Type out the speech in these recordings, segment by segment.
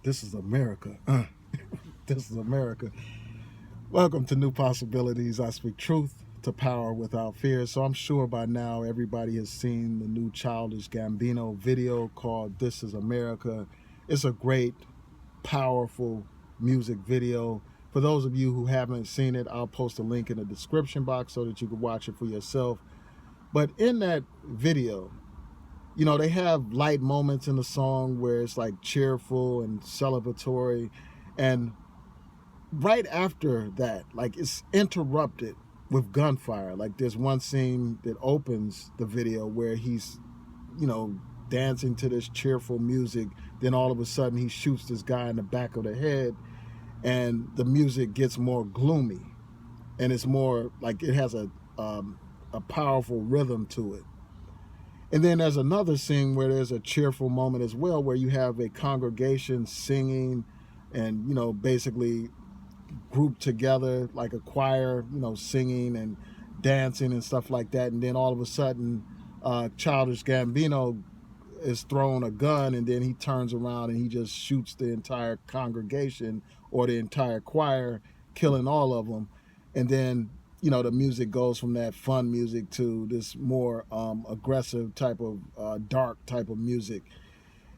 This is America. This is America. Welcome to New Possibilities. I speak truth to power without fear. So I'm sure by now everybody has seen the new Childish Gambino video called This is America. It's a great, powerful music video. For those of you who haven't seen it, I'll post a link in the description box so that you can watch it for yourself. But in that video, they have light moments in the song where it's like cheerful and celebratory. And right after that, like it's interrupted with gunfire. Like there's one scene that opens the video where he's, dancing to this cheerful music. Then all of a sudden he shoots this guy in the back of the head and the music gets more gloomy. And it's more like it has a powerful rhythm to it. And then there's another scene where there's a cheerful moment as well, where you have a congregation singing and, basically grouped together like a choir, singing and dancing and stuff like that. And then all of a sudden, Childish Gambino is thrown a gun and then he turns around and he just shoots the entire congregation or the entire choir, killing all of them. And then the music goes from that fun music to this more aggressive type of dark type of music.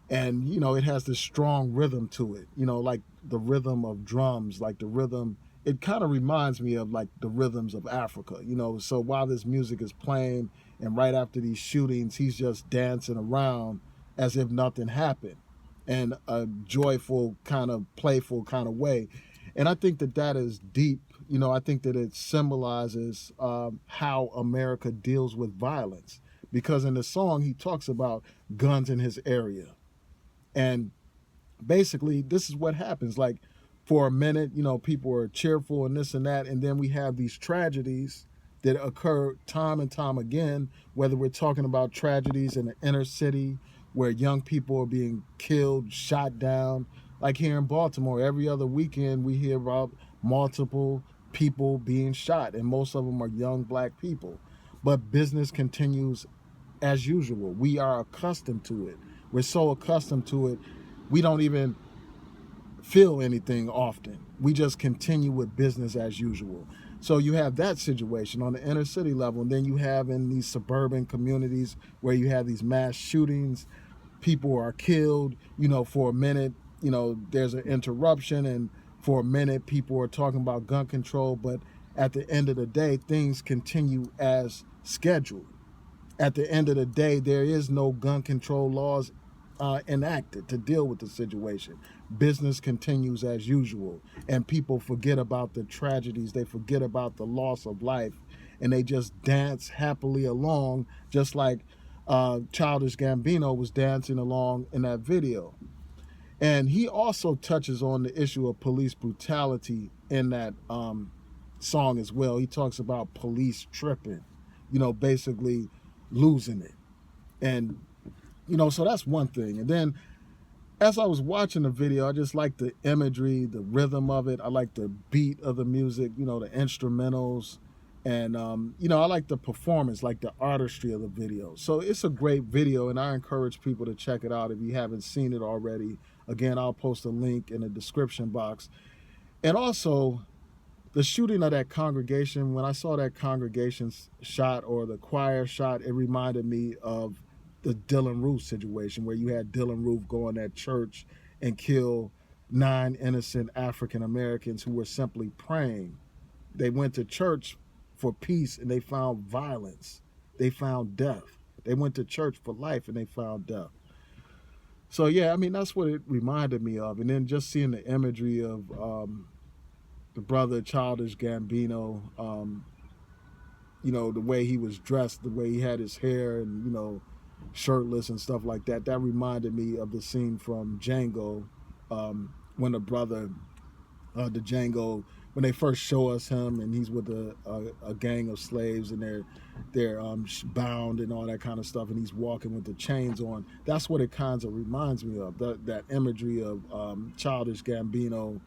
And, it has this strong rhythm to it, like the rhythm of drums, like the rhythm. It kind of reminds me of like the rhythms of Africa, So while this music is playing and right after these shootings, he's just dancing around as if nothing happened in a joyful kind of playful kind of way. And I think that is deep. I think that it symbolizes how America deals with violence. Because in the song, he talks about guns in his area. And basically, this is what happens. Like, for a minute, people are cheerful and this and that. And then we have these tragedies that occur time and time again, whether we're talking about tragedies in the inner city where young people are being killed, shot down. Like here in Baltimore, every other weekend we hear about multiple people being shot, and most of them are young black people. But business continues as usual. We are accustomed to it. We're so accustomed to it, we don't even feel anything often. We just continue with business as usual. So you have that situation on the inner city level, and then you have in these suburban communities where you have these mass shootings, people are killed, for a minute, there's an interruption, and for a minute people are talking about gun control, but at the end of the day, things continue as scheduled. At the end of the day, there is no gun control laws enacted to deal with the situation. Business continues as usual, and people forget about the tragedies. They forget about the loss of life, and they just dance happily along, just like Childish Gambino was dancing along in that video. And he also touches on the issue of police brutality in that song as well. He talks about police tripping, basically losing it. And, so that's one thing. And then as I was watching the video, I just like the imagery, the rhythm of it. I like the beat of the music, the instrumentals. And, I like the performance, like the artistry of the video. So it's a great video, and I encourage people to check it out if you haven't seen it already. Again, I'll post a link in the description box. And also, the shooting of that congregation, when I saw that congregation shot or the choir shot, it reminded me of the Dylan Roof situation where you had Dylan Roof go in that church and kill 9 innocent African Americans who were simply praying. They went to church for peace and they found violence. They found death. They went to church for life and they found death. So yeah, that's what it reminded me of. And then just seeing the imagery of the brother Childish Gambino, the way he was dressed, the way he had his hair and, shirtless and stuff like that, that reminded me of the scene from Django, when the brother, the Django, when they first show us him and he's with a gang of slaves and they're bound and all that kind of stuff, and he's walking with the chains on. That's what it kind of reminds me of, that imagery of Childish Gambino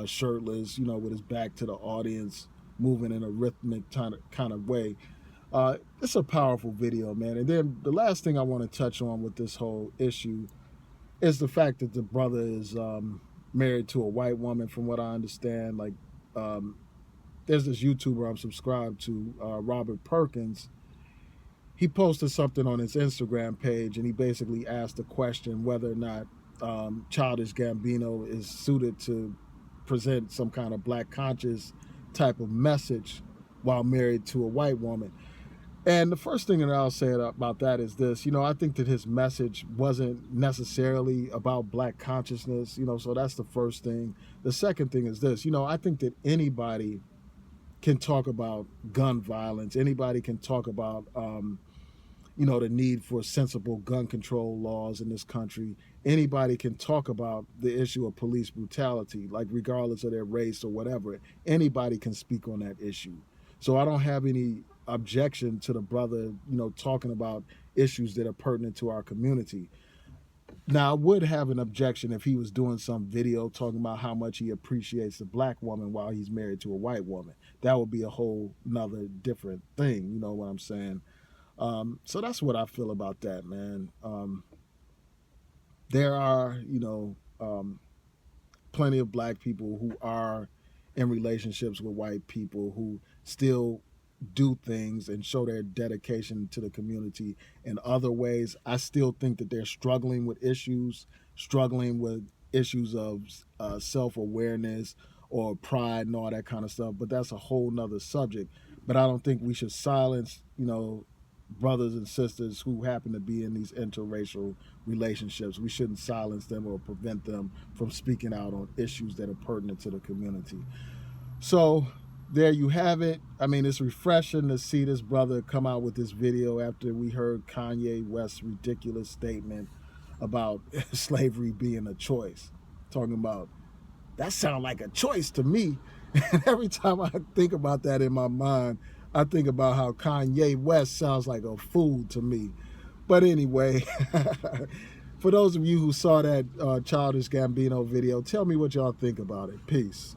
shirtless, with his back to the audience, moving in a rhythmic kind of way. It's a powerful video, man. And then the last thing I want to touch on with this whole issue is the fact that the brother is married to a white woman, from what I understand. Like, there's this YouTuber I'm subscribed to, Robert Perkins. He posted something on his Instagram page, and he basically asked the question whether or not Childish Gambino is suited to present some kind of black conscious type of message while married to a white woman. And the first thing that I'll say about that is this, I think that his message wasn't necessarily about black consciousness, so that's the first thing. The second thing is this, I think that anybody can talk about gun violence. Anybody can talk about, the need for sensible gun control laws in this country. Anybody can talk about the issue of police brutality, like regardless of their race or whatever. Anybody can speak on that issue. So I don't have any objection to the brother, talking about issues that are pertinent to our community. Now, I would have an objection if he was doing some video talking about how much he appreciates the black woman while he's married to a white woman. That would be a whole nother different thing, you know what I'm saying? So that's what I feel about that, man. There are, plenty of black people who are in relationships with white people who still do things and show their dedication to the community in other ways. I still think that they're struggling with issues of self-awareness or pride and all that kind of stuff, but that's a whole nother subject. But I don't think we should silence, brothers and sisters who happen to be in these interracial relationships. We shouldn't silence them or prevent them from speaking out on issues that are pertinent to the community. So there you have it. I mean, it's refreshing to see this brother come out with this video after we heard Kanye West's ridiculous statement about slavery being a choice. Talking about, that sounds like a choice to me. And every time I think about that in my mind, I think about how Kanye West sounds like a fool to me. But anyway, for those of you who saw that Childish Gambino video, tell me what y'all think about it. Peace.